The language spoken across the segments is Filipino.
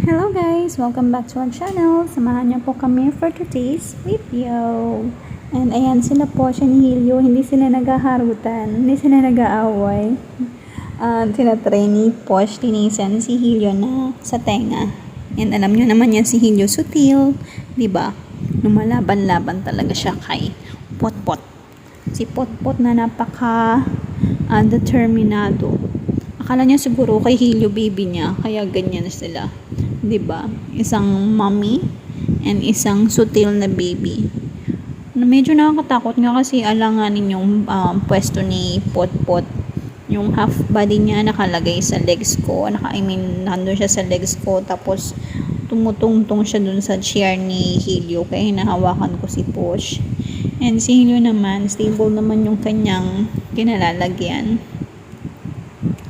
Hello guys! Welcome back to our channel. Samahan niyo po kami for today's video. And ayan sila po, siya ni Hilyo. Hindi sila naghaharutan. Hindi sila nag-aaway. Tinatry ni Posh, tinisan si Hilyo na sa tenga. And alam niyo naman yan si Hilyo sutil. Diba? Lumalaban-laban talaga siya kay Potpot. Si Potpot na napaka determinado. Akala niya siguro kay Hilyo baby niya, kaya ganyan sila. 'Di ba? Isang mommy and isang sutil na baby. Na medyo nakakatakot nga kasi alanganin yung pwesto ni Potpot. Yung half body niya nakalagay sa legs ko. Nandun siya sa legs ko. Tapos tumutungtong siya dun sa chair ni Hilyo. Kaya hinahawakan ko si Posh. And si Hilyo naman, stable naman yung kanyang kinalalagyan.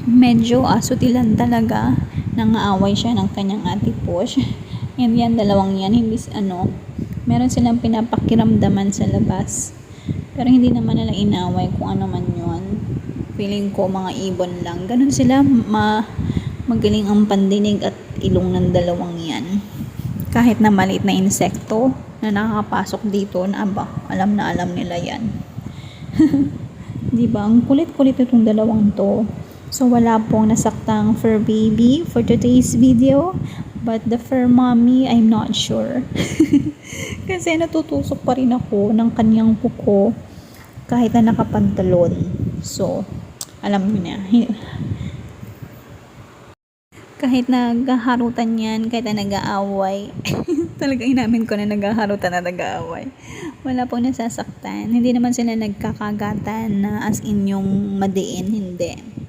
Medyo sutilan talaga. Nangaaway siya ng kanyang ate Posh. And yan, dalawang yan, hindi meron silang pinapakiramdaman sa labas. Pero hindi naman nila inaway kung ano man yun. Feeling ko mga ibon lang. Ganun sila, magaling ang pandinig at ilong ng dalawang yan. Kahit na maliit na insekto na nakakapasok dito, alam na alam nila yan. Diba? Ang kulit-kulit itong dalawang to. So, wala pong nasaktang fur baby for today's video. But the fur mommy, I'm not sure. Kasi natutusok pa rin ako ng kanyang kuko kahit na nakapantalon. So, alam niyo na. Kahit naghaharutan yan, kahit na nag-aaway. Talaga inamin ko na naghaharutan na nag-aaway. Wala pong nasasaktan. Hindi naman sila nagkakagatan na as in yung madiin. Hindi.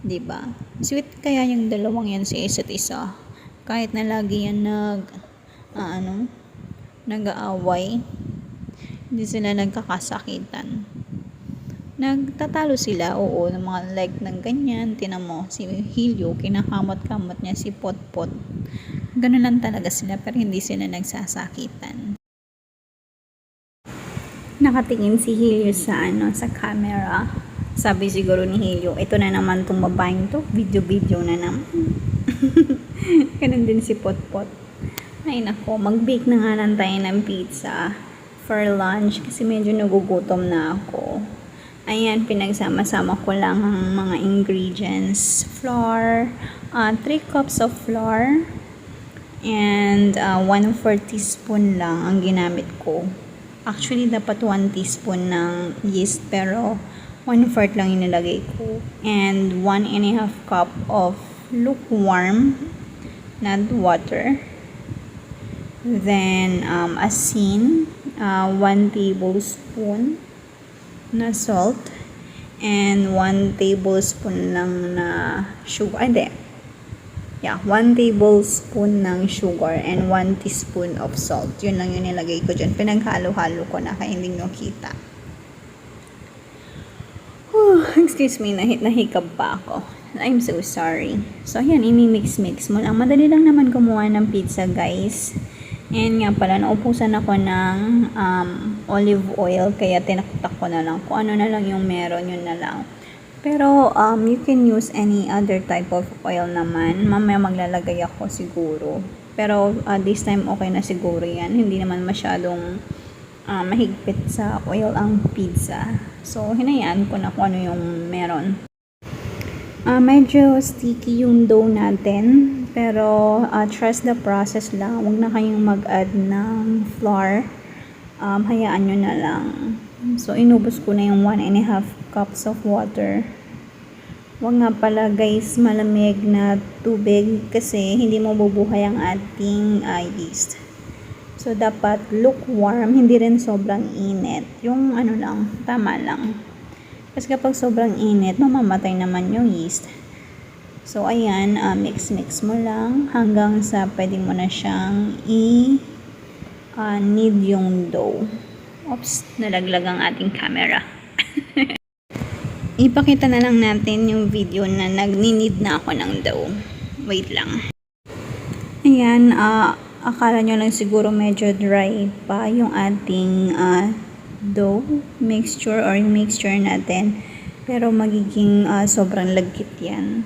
Diba? Sweet kaya yung dalawang yan sa isa't isa. Kahit na lagi yan nag-aaway, hindi sila nagkakasakitan. Nagtatalo sila, oo, ng mga like ng ganyan. Tinan mo, si Hilyo, kinakamot-kamot niya si Potpot. Ganun lang talaga sila, pero hindi sila nagsasakitan. Nakatingin si Hilyo sa camera. Sabi siguro ni Hilyo, ito na naman itong babaeng to, video na naman. Ganun din si Potpot. Ay nako, mag-bake na nga lang tayo ng pizza for lunch kasi medyo nagugutom na ako. Ayan, pinagsama-sama ko lang ang mga ingredients. Flour, 3 cups of flour, and 1/4 teaspoon lang ang ginamit ko. Actually, dapat 1 teaspoon ng yeast, pero 1/4 lang inilagay ko. And 1.5 cup of lukewarm, not water. Then, asin, 1 tablespoon na salt, and 1 tablespoon lang na sugar. 1 tablespoon ng sugar and 1 teaspoon of salt. Yun lang yung nilagay ko dyan. Pinaghalo-halo ko na kaya hindi nyo kita. Excuse me, nahikab pa ako. I'm so sorry. So, ayan, imimix-mix mo lang. Madali lang naman gumawa ng pizza, guys. And nga pala, naupusan ako ng olive oil, kaya tinaktak ko na lang. Kung ano na lang yung meron, yun na lang. Pero, you can use any other type of oil naman. Mamaya maglalagay ako siguro. Pero, this time okay na siguro yan. Hindi naman masyadong mahigpit sa oil ang pizza. So, hinayaan ko na kung ano yung meron. Medyo sticky yung dough natin. Pero, trust the process lang. Huwag na kayong mag-add ng flour. Hayaan nyo na lang. So, inubos ko na yung 1.5 cups of water. Huwag nga pala guys, malamig na tubig kasi hindi mo bubuhay ang ating yeast. So, dapat lukewarm, hindi rin sobrang init. Yung lang, tama lang. Kasi kapag sobrang init, mamamatay naman yung yeast. So, ayan, mix-mix mo lang hanggang sa pwede mo na siyang knead yung dough. Oops, nalaglag ang ating camera. Ipakita na lang natin yung video na nag-knead na ako ng dough. Wait lang. Ayan, akala nyo lang siguro medyo dry pa yung ating dough mixture or mixture natin. Pero magiging sobrang lagkit yan.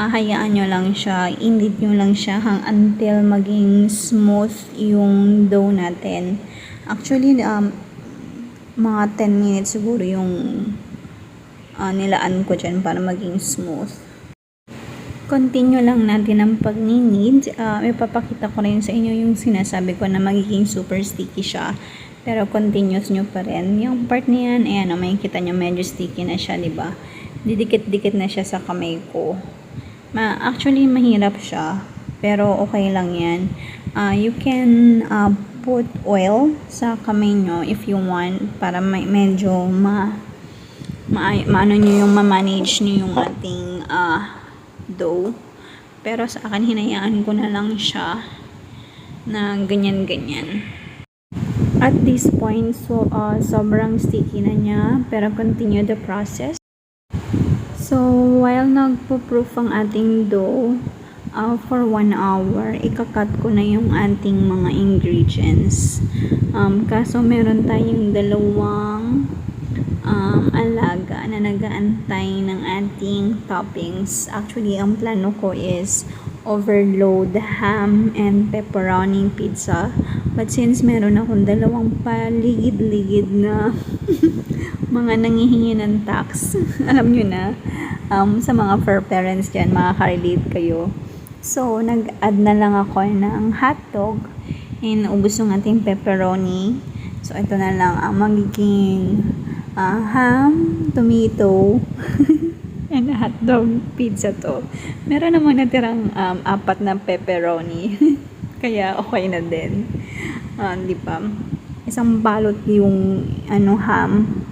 hayaan nyo lang siya, init nyo lang siya until maging smooth yung dough natin. Actually, mga 10 minutes siguro yung nilaan ko dyan para maging smooth. Continue lang natin ang pagninid. Ipapakita ko rin sa inyo yung sinasabi ko na magiging super sticky siya. Pero continuous nyo pa rin. Yung part na yan, ayan, makikita nyo medyo sticky na siya, diba? Didikit-dikit na siya sa kamay ko. Actually, mahirap siya. Pero okay lang yan. You can put oil sa kamay nyo if you want para medyo maano nyo yung ma-manage nyo yung ating dough. Pero sa akin, hinayaan ko na lang siya na ganyan-ganyan. At this point, sobrang sticky na niya, pero continue the process. So, while nagpo-proof ang ating dough, for 1 hour, ikakat ko na yung ating mga ingredients. Kaso meron tayong dalawang alaga na nag-aantay ng ating toppings. Actually, ang plano ko is overload ham and pepperoni pizza. But since meron akong dalawang paligid-ligid na mga nangihingi ng tax, alam nyo na, sa mga fur parents dyan, makaka-relate kayo. So, nag-add na lang ako ng hotdog and ubos yung ating pepperoni. So, ito na lang ang magiging ham, tomato, and hotdog pizza to. Meron naman natirang 4 na pepperoni. Kaya okay na din. Di ba? Isang balot yung ham.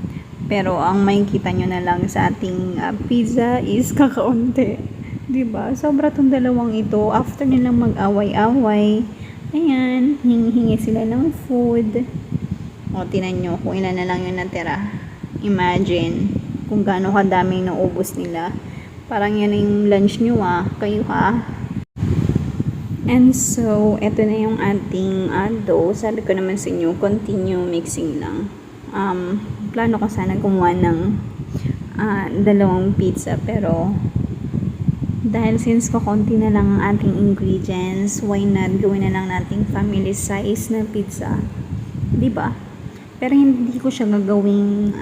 Pero ang makikita nyo na lang sa ating pizza is kakaunti. Di ba? Sobra tong dalawang ito. After nilang mag-away-away, ayan, hingi sila ng food. O, tinan nyo kung ilan na lang yung natira. Imagine kung gaano kadaming naubos nila. Parang yan yung lunch nyo kayo And so, eto na yung ating dough. Sabi ko naman sa inyo, continue mixing lang. Plano ko sana gumawa ng dalawang pizza, pero dahil since konti na lang ang ating ingredients, why not gawin na lang nating family size na pizza, diba? Pero hindi ko siya gagawing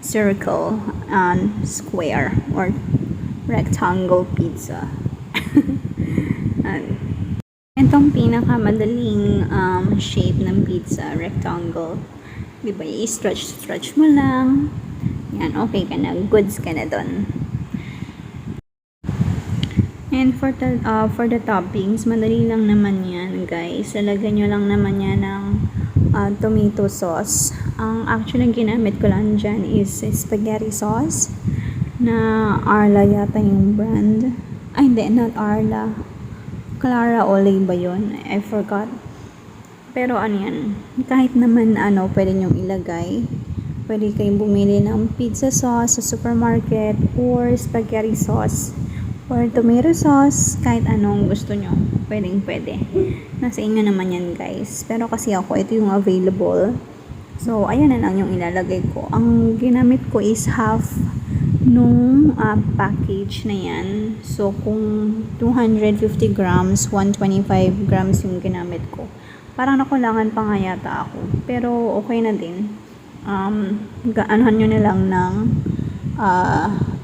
circle and square or rectangle pizza. Itong pinakamadaling shape ng pizza, rectangle. Diba, i-stretch mo lang. Yan, okay ka na. Goods ka na dun. And for the toppings, madali lang naman yan, guys. Lalagyan nyo lang naman yan ng tomato sauce. Ang actually ginamit ko lang dyan is spaghetti sauce na Arla yata yung brand. Ay, hindi, not Arla. Clara Olay ba yun? I forgot. Pero yan, kahit naman pwede nyong ilagay. Pwede kayong bumili ng pizza sauce sa supermarket or spaghetti sauce or tomato sauce, kahit anong gusto nyo. Pwede. Nasa inyo naman yan, guys. Pero kasi ako, ito yung available. So, ayan na lang yung ilalagay ko. Ang ginamit ko is half nung package na yan. So, kung 250 grams, 125 grams yung ginamit ko. Parang nakulangan pa nga yata ako. Pero, okay na din. Anuhan nyo na lang ng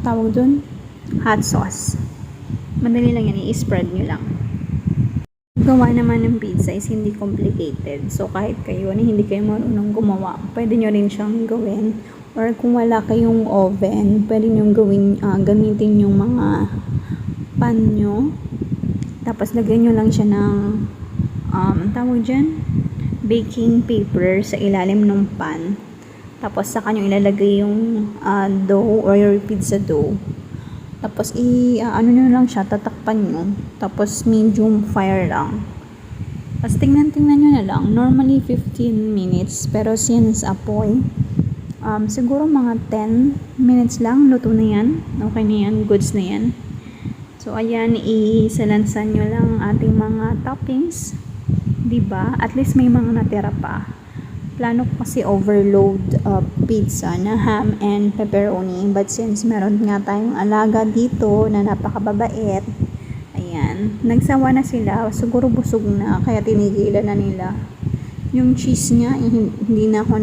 tawag dun? Hot sauce. Madali lang yan, i-spread nyo lang. Gawa naman ng pizza is hindi complicated. So, kahit kayo na hindi kayo marunong gumawa, pwede nyo rin siyang gawin. Or kung wala kayong oven, pwede nyo gamitin yung mga pan nyo. Tapos, lagyan nyo lang siya ng, tawag dyan, baking paper sa ilalim ng pan. Tapos, saka nyo ilalagay yung dough or your pizza dough. Tapos, nyo lang siya, tatakpan nyo. Tapos, medium fire lang. Tapos, tingnan nyo na lang. Normally, 15 minutes. Pero, since apoy, siguro mga 10 minutes lang. Luto na yan. Okay na yan. Goods na yan. So, ayan, isalansan nyo lang ating mga toppings. Diba? At least may mga natira pa. Plano ko kasi overload pizza na ham and pepperoni. But since meron nga tayong alaga dito na napakababait, ayan, nagsawa na sila. Siguro busog na, kaya tinigilan na nila. Yung cheese nga, hindi na ako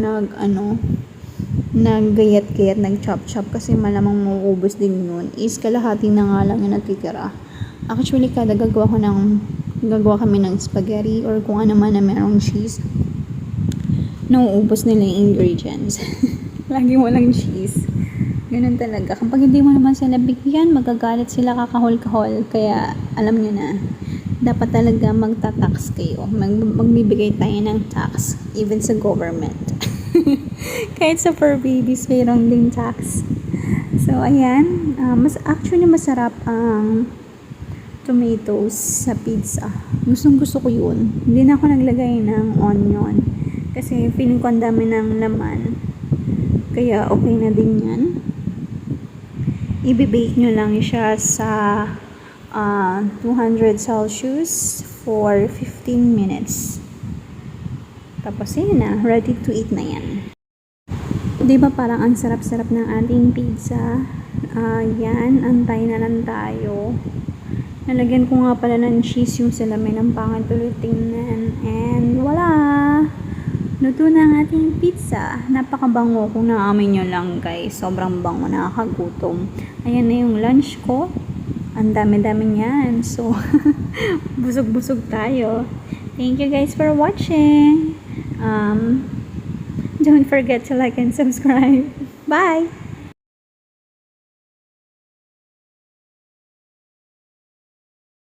naggayat-gayat, nag-chop-chop kasi malamang mauubos din yun. Is kalahati na nga lang yung natitira. Actually, gagawa kami ng spaghetti or kung ano man na merong cheese. Nauubos nila yung ingredients. Lagi walang cheese. Ganun talaga. Kapag hindi mo naman sila bigyan, magagalit sila, kakahol-kahol. Kaya, alam nyo na, dapat talaga magta-tax kayo. Magbibigay tayo ng tax, even sa government. Kahit sa fur babies, mayroong din tax. So, ayan. Actually, masarap ang tomatoes sa pizza. Gustong-gusto ko yun. Hindi na ako naglagay ng onion. Kasi feeling ko ang dami ng laman. Kaya okay na din yan. Ibibake nyo lang siya sa 200 Celsius for 15 minutes. Tapos yun na, ready to eat na yan. Diba parang ang sarap-sarap ng ating pizza? Yan, antay na lang tayo. Nalagyan ko nga pala ng cheese yung salamin ng pangit ulit tingnan. And voila! Luto na ang ating pizza. Napakabango kung naamin nyo lang guys. Sobrang bango, nakakagutom. Ayan na yung lunch ko. Ang dami-dami niyan. So, busog-busog tayo. Thank you guys for watching. Don't forget to like and subscribe. Bye!